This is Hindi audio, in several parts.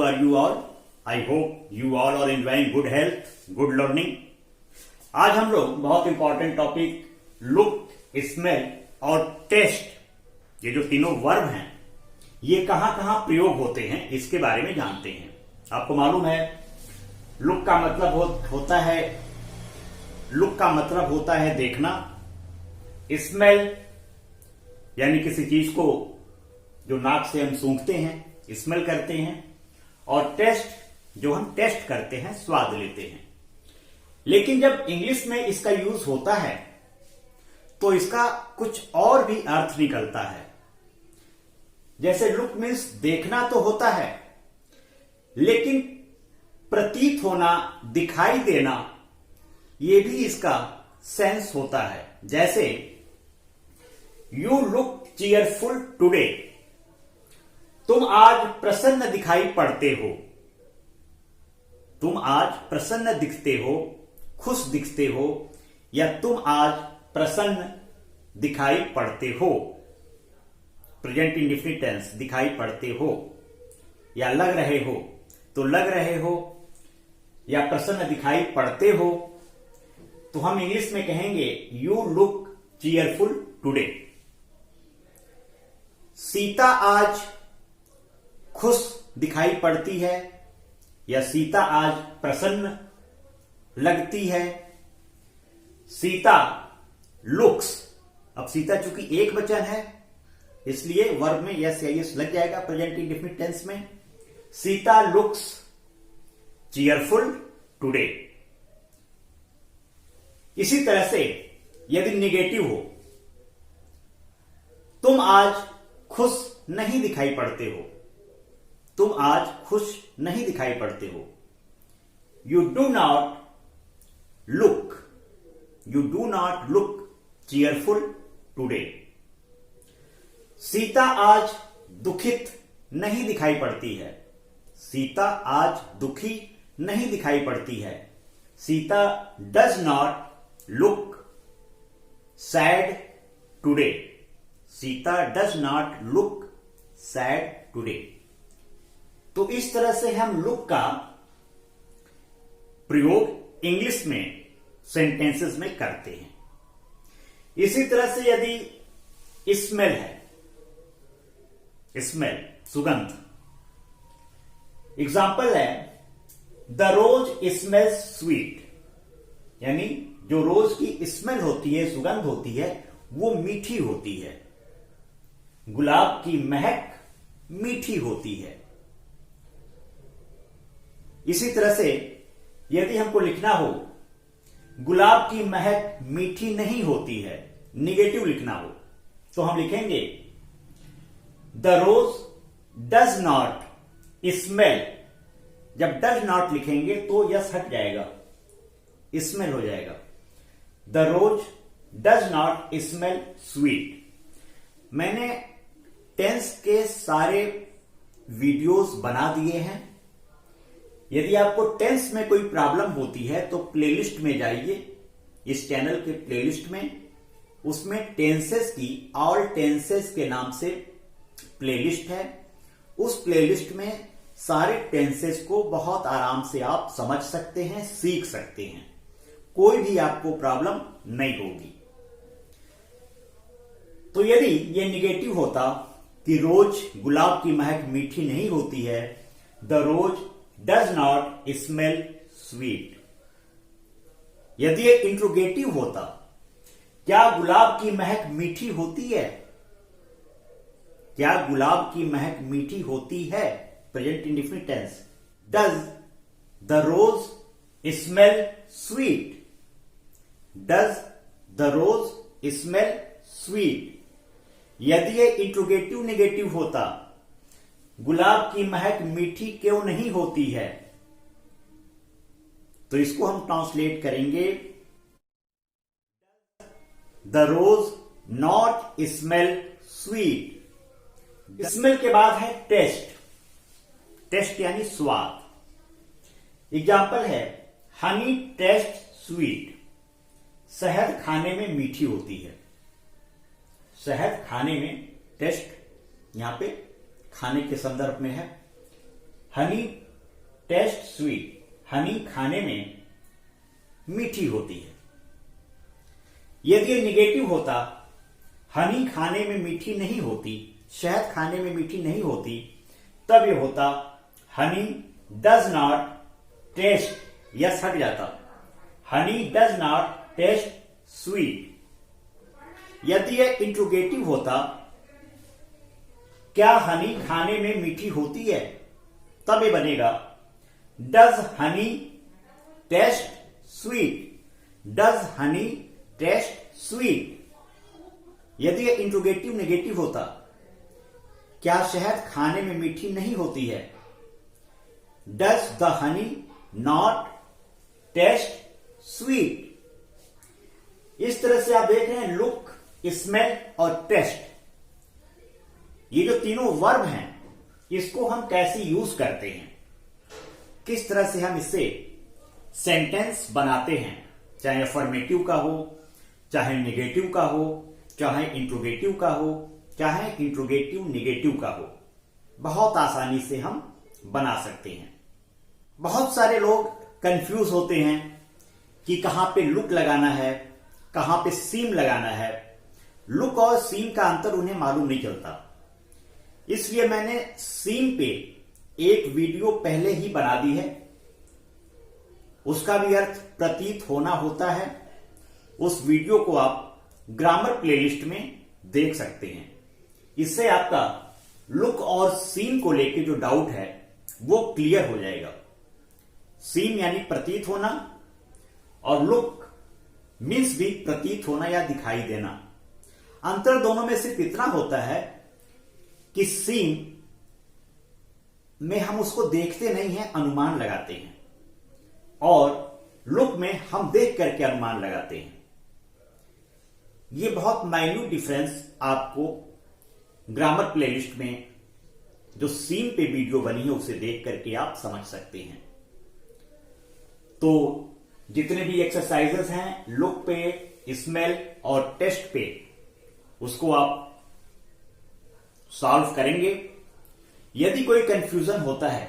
are you all? I hope you all are enjoying good health, good learning. आज हम लोग बहुत इंपॉर्टेंट टॉपिक लुक, स्मेल और टेस्ट, ये जो तीनों वर्ब हैं, ये कहां कहां प्रयोग होते हैं इसके बारे में जानते हैं। आपको मालूम है लुक का मतलब होता है देखना, स्मेल यानी किसी चीज को जो नाक से हम सूंघते हैं, स्मेल करते हैं, और टेस्ट जो हम टेस्ट करते हैं, स्वाद लेते हैं। लेकिन जब इंग्लिश में इसका यूज होता है तो इसका कुछ और भी अर्थ निकलता है। जैसे लुक मीन्स देखना तो होता है, लेकिन प्रतीत होना, दिखाई देना, ये भी इसका सेंस होता है। जैसे यू लुक चीयरफुल टुडे, तुम आज प्रसन्न दिखाई पड़ते हो। तुम आज प्रसन्न दिखते हो, खुश दिखते हो, या तुम आज प्रसन्न दिखाई पड़ते हो। प्रेजेंट इंडेफिनिट टेंस, दिखाई पड़ते हो, या लग रहे हो तो लग रहे हो, या प्रसन्न दिखाई पड़ते हो। तो हम इंग्लिश में कहेंगे you look cheerful today. Sita आज खुश दिखाई पड़ती है, या सीता आज प्रसन्न लगती है। सीता लुक्स, अब सीता चूंकि एक वचन है इसलिए वर्ब में यस या यस लग जाएगा प्रेजेंट इंडेफिनिट टेंस में। Sita looks cheerful today. इसी तरह से यदि निगेटिव हो, तुम आज खुश नहीं दिखाई पड़ते हो, तुम आज खुश नहीं दिखाई पड़ते हो। You do not look cheerful today. Sita आज दुखित नहीं दिखाई पड़ती है, सीता आज दुखी नहीं दिखाई पड़ती है। Sita does not look sad today. Sita does not look sad today. तो इस तरह से हम लुक का प्रयोग इंग्लिश में सेंटेंसेस में करते हैं। इसी तरह से यदि स्मेल है, स्मेल सुगंध, एग्जाम्पल है द रोज स्मेल्स स्वीट, यानी जो रोज की स्मेल होती है, सुगंध होती है, वो मीठी होती है। गुलाब की महक मीठी होती है। इसी तरह से यदि हमको लिखना हो गुलाब की महक मीठी नहीं होती है, निगेटिव लिखना हो, तो हम लिखेंगे the rose does not smell. जब डज नॉट लिखेंगे तो यस हट जाएगा, स्मेल हो जाएगा। The rose does not smell sweet. मैंने टेंस के सारे वीडियोस बना दिए हैं। यदि आपको टेंस में कोई प्रॉब्लम होती है तो प्लेलिस्ट में जाइए, इस चैनल के प्लेलिस्ट में, उसमें टेंसेस की, ऑल टेंसेस के नाम से प्लेलिस्ट है। उस प्लेलिस्ट में सारे टेंसेस को बहुत आराम से आप समझ सकते हैं, सीख सकते हैं, कोई भी आपको प्रॉब्लम नहीं होगी। तो यदि ये निगेटिव होता कि रोज गुलाब की महक मीठी नहीं होती है, the rose does not smell sweet. यदि ये इंट्रोगेटिव होता, क्या गुलाब की महक मीठी होती है? क्या गुलाब की महक मीठी होती है? Present indefinite tense. Does the rose smell sweet? Does the rose smell sweet. यदि ये इंट्रोगेटिव नेगेटिव होता, गुलाब की महक मीठी क्यों नहीं होती है, तो इसको हम ट्रांसलेट करेंगे the rose not smell sweet. Smell के बाद है टेस्ट। टेस्ट यानी स्वाद। एग्जाम्पल है हनी टेस्ट स्वीट। शहद खाने में मीठी होती है। शहद खाने में, टेस्ट यहां पे खाने के संदर्भ में है। हनी टेस्ट स्वीट, हनी खाने में मीठी होती है। यदि निगेटिव होता, हनी खाने में मीठी नहीं होती, शहद खाने में मीठी नहीं होती, तब यह होता honey does not taste, es हट जाता, honey does not taste sweet. यदि यह इंट्रोगेटिव होता, क्या हनी खाने में मीठी होती है, तब यह बनेगा does Honey test sweet, does Honey test sweet. यदि यह इंट्रोगेटिव नेगेटिव होता, क्या शहद खाने में मीठी नहीं होती है, does the honey not taste sweet. इस तरह से आप देख रहे हैं लुक, स्मेल और टेस्ट, ये जो तीनों वर्ब हैं, इसको हम कैसे यूज करते हैं, किस तरह से हम इससे सेंटेंस बनाते हैं, चाहे अफर्मेटिव का हो, चाहे नेगेटिव का हो, चाहे इंट्रोगेटिव का हो, चाहे इंट्रोगेटिव नेगेटिव का हो, बहुत आसानी से हम बना सकते हैं। बहुत सारे लोग कंफ्यूज होते हैं कि कहां पे लुक लगाना है, कहां पे सीम लगाना है। लुक और सीम का अंतर उन्हें मालूम नहीं चलता, इसलिए मैंने सीम पे एक वीडियो पहले ही बना दी है। उसका भी अर्थ प्रतीत होना होता है। उस वीडियो को आप ग्रामर प्लेलिस्ट में देख सकते हैं। इससे आपका लुक और सीम को लेके जो डाउट है वो क्लियर हो जाएगा। सीम यानी प्रतीत होना और लुक मीन्स भी प्रतीत होना या दिखाई देना। अंतर दोनों में सिर्फ इतना होता है कि सीम में हम उसको देखते नहीं हैं, अनुमान लगाते हैं, और लुक में हम देख करके अनुमान लगाते हैं। ये बहुत माइन्यूट डिफरेंस आपको ग्रामर प्लेलिस्ट में जो सीम पे वीडियो बनी है उसे देख करके आप समझ सकते हैं। तो जितने भी एक्सरसाइजेस हैं लुक पे, स्मेल और टेस्ट पे, उसको आप सॉल्व करेंगे। यदि कोई कंफ्यूजन होता है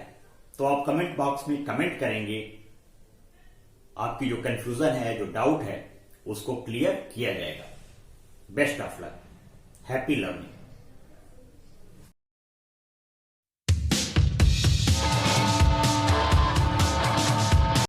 तो आप कमेंट बॉक्स में कमेंट करेंगे। आपकी जो कंफ्यूजन है, जो डाउट है, उसको क्लियर किया जाएगा। Best of luck, happy learning.